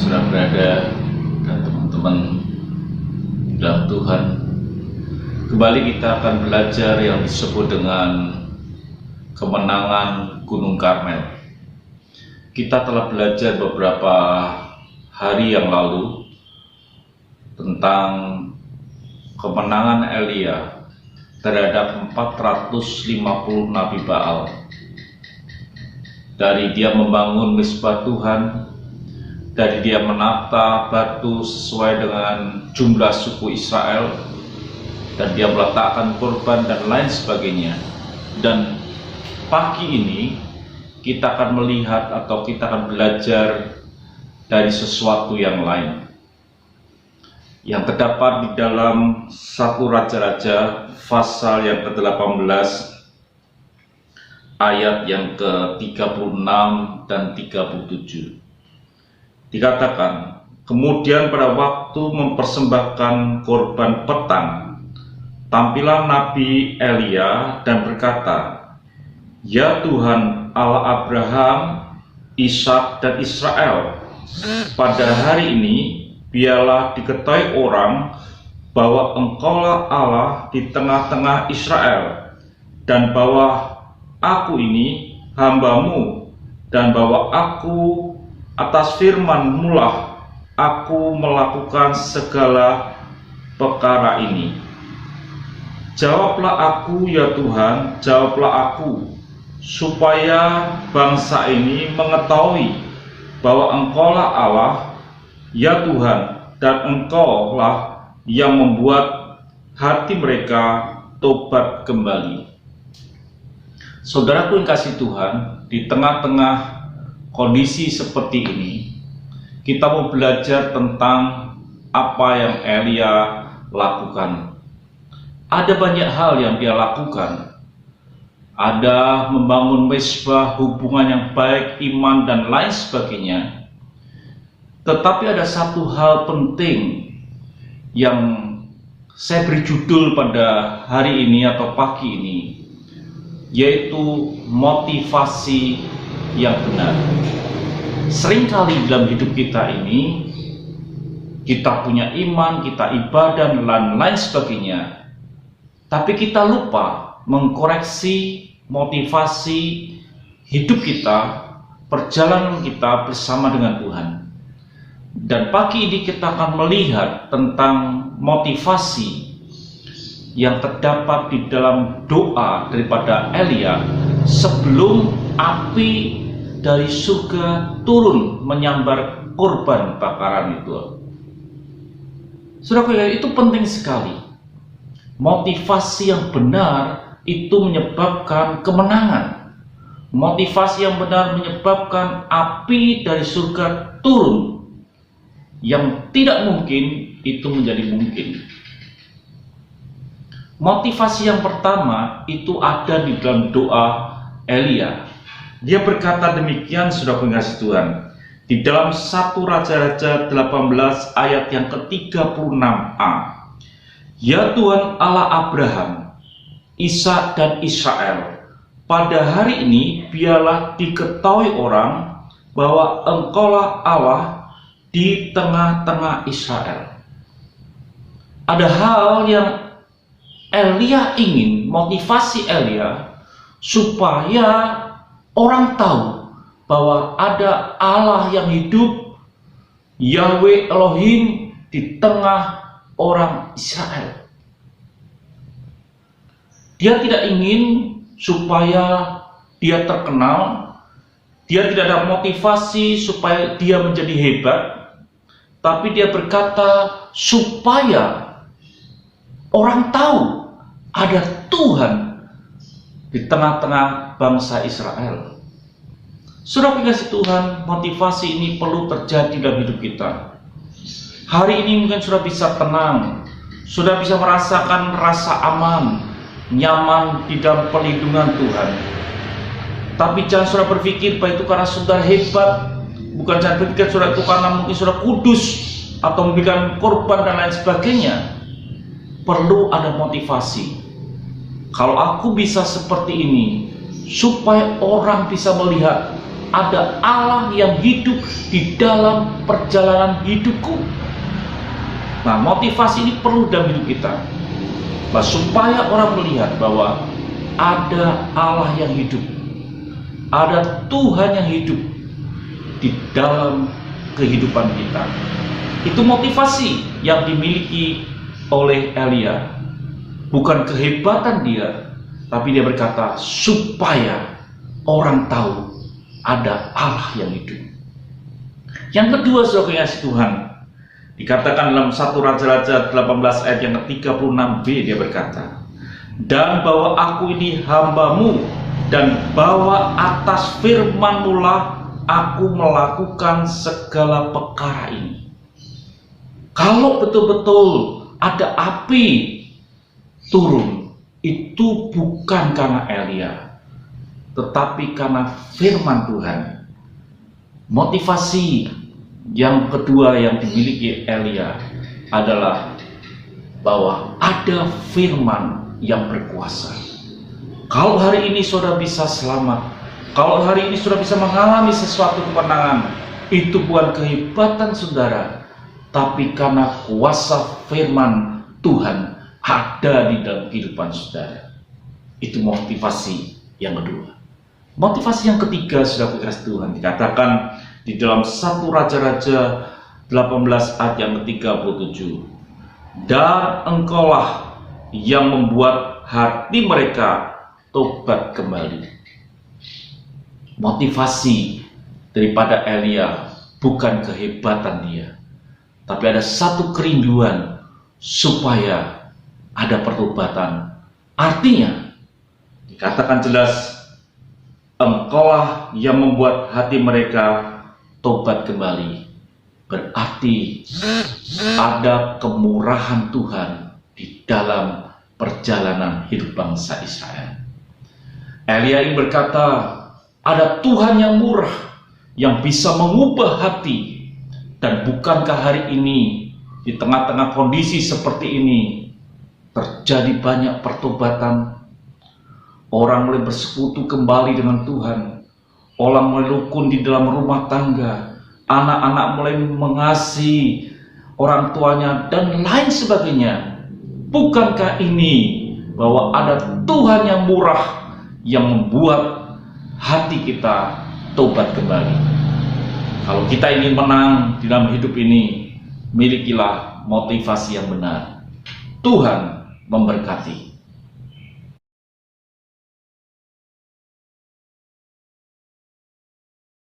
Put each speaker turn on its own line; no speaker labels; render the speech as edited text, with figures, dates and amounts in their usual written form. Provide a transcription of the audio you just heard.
sudah berada dan teman-teman dalam Tuhan. Kembali kita akan belajar yang disebut dengan kemenangan Gunung Karmel. Kita telah belajar beberapa hari yang lalu tentang kemenangan Elia terhadap 450 Nabi Baal. Dari dia membangun Mezbah Tuhan, dari dia menata batu sesuai dengan jumlah suku Israel, dan dia meletakkan korban dan lain sebagainya. Dan pagi ini kita akan melihat atau kita akan belajar dari sesuatu yang lain yang terdapat di dalam 1 Raja-Raja pasal yang ke-18 ayat yang ke-36 dan 37. Dikatakan, kemudian pada waktu mempersembahkan korban petang, tampillah Nabi Elia dan berkata, "Ya Tuhan Allah Abraham, Ishak dan Israel, pada hari ini biarlah diketahui orang bahwa Engkaulah Allah di tengah-tengah Israel, dan bahwa aku ini hamba-Mu, dan bahwa aku atas firman-Mu lah aku melakukan segala perkara ini. Jawablah aku, ya Tuhan, jawablah aku, supaya bangsa ini mengetahui bahwa Engkaulah Allah, ya Tuhan, dan Engkaulah yang membuat hati mereka tobat kembali." Saudaraku yang kasih Tuhan, di tengah-tengah kondisi seperti ini, kita mau belajar tentang apa yang Elia lakukan. Ada banyak hal yang dia lakukan. Ada membangun mezbah, hubungan yang baik, iman, dan lain sebagainya. Tetapi ada satu hal penting yang saya beri judul pada hari ini atau pagi ini, yaitu motivasi yang benar. Seringkali dalam hidup kita ini, kita punya iman, kita ibadah, dan lain sebagainya, tapi kita lupa mengkoreksi motivasi hidup kita, perjalanan kita bersama dengan Tuhan. Dan pagi ini kita akan melihat tentang motivasi yang terdapat di dalam doa daripada Elia sebelum api dari surga turun menyambar korban bakaran itu. Saudara, itu penting sekali. Motivasi yang benar itu menyebabkan kemenangan. Motivasi yang benar menyebabkan api dari surga turun. Yang tidak mungkin itu menjadi mungkin. Motivasi yang pertama itu ada di dalam doa Elia. Dia berkata demikian, saudara pengasih Tuhan, di dalam 1 Raja-Raja 18 ayat yang ke-36a. "Ya Tuhan Allah Abraham, Ishak dan Israel, pada hari ini biarlah diketahui orang bahwa Engkaulah Allah di tengah-tengah Israel." Ada hal yang Elia ingin, motivasi Elia, supaya orang tahu bahwa ada Allah yang hidup, Yahweh Elohim, di tengah orang Israel. Dia tidak ingin supaya dia terkenal, dia tidak ada motivasi supaya dia menjadi hebat, tapi dia berkata supaya orang tahu ada Tuhan di tengah-tengah bangsa Israel. Saudara kasih Tuhan, motivasi ini perlu terjadi dalam hidup kita. Hari ini mungkin sudah bisa tenang, sudah bisa merasakan rasa aman, nyaman di dalam perlindungan Tuhan. Tapi jangan sudah berpikir bahwa itu karena sudah hebat, bukan jangan berpikir sudah itu karena mungkin sudah kudus atau memberikan korban dan lain sebagainya. Perlu ada motivasi. Kalau aku bisa seperti ini, supaya orang bisa melihat ada Allah yang hidup di dalam perjalanan hidupku. Nah, motivasi ini perlu dalam hidup kita, supaya orang melihat bahwa ada Allah yang hidup, ada Tuhan yang hidup di dalam kehidupan kita. Itu motivasi yang dimiliki oleh Elia. Bukan kehebatan dia, tapi dia berkata supaya orang tahu ada Allah yang hidup. Yang kedua, saudara kasih Tuhan, dikatakan dalam 1 Raja-Raja 18 ayat yang ke-36b, dia berkata, dan bahwa aku ini hambamu, dan bahwa atas firman-Mu lah aku melakukan segala perkara ini. Kalau betul-betul ada api turun, itu bukan karena Elia, tetapi karena firman Tuhan. Motivasi yang kedua yang dimiliki Elia adalah bahwa ada firman yang berkuasa. Kalau hari ini saudara bisa selamat, kalau hari ini saudara bisa mengalami sesuatu kemenangan, itu bukan kehebatan saudara, tapi karena kuasa firman Tuhan ada di dalam kehidupan saudara. Itu motivasi yang kedua. Motivasi yang ketiga, saudara kasih Tuhan, dikatakan di dalam 1 Raja-Raja 18 ayat yang ke-37, dan engkaulah yang membuat hati mereka tobat kembali. Motivasi daripada Elia bukan kehebatan dia, tapi ada satu kerinduan supaya ada pertobatan. Artinya dikatakan jelas, engkaulah yang membuat hati mereka tobat kembali. Berarti ada kemurahan Tuhan di dalam perjalanan hidup bangsa Israel. Elia ini berkata, ada Tuhan yang murah, yang bisa mengubah hati. Dan bukankah hari ini, di tengah-tengah kondisi seperti ini, terjadi banyak pertobatan? Orang mulai bersekutu kembali dengan Tuhan. Orang mulai rukun di dalam rumah tangga. Anak-anak mulai mengasihi orang tuanya dan lain sebagainya. Bukankah ini bahwa ada Tuhan yang murah yang membuat hati kita tobat kembali? Kalau kita ingin menang di dalam hidup ini, milikilah motivasi yang benar. Tuhan memberkati.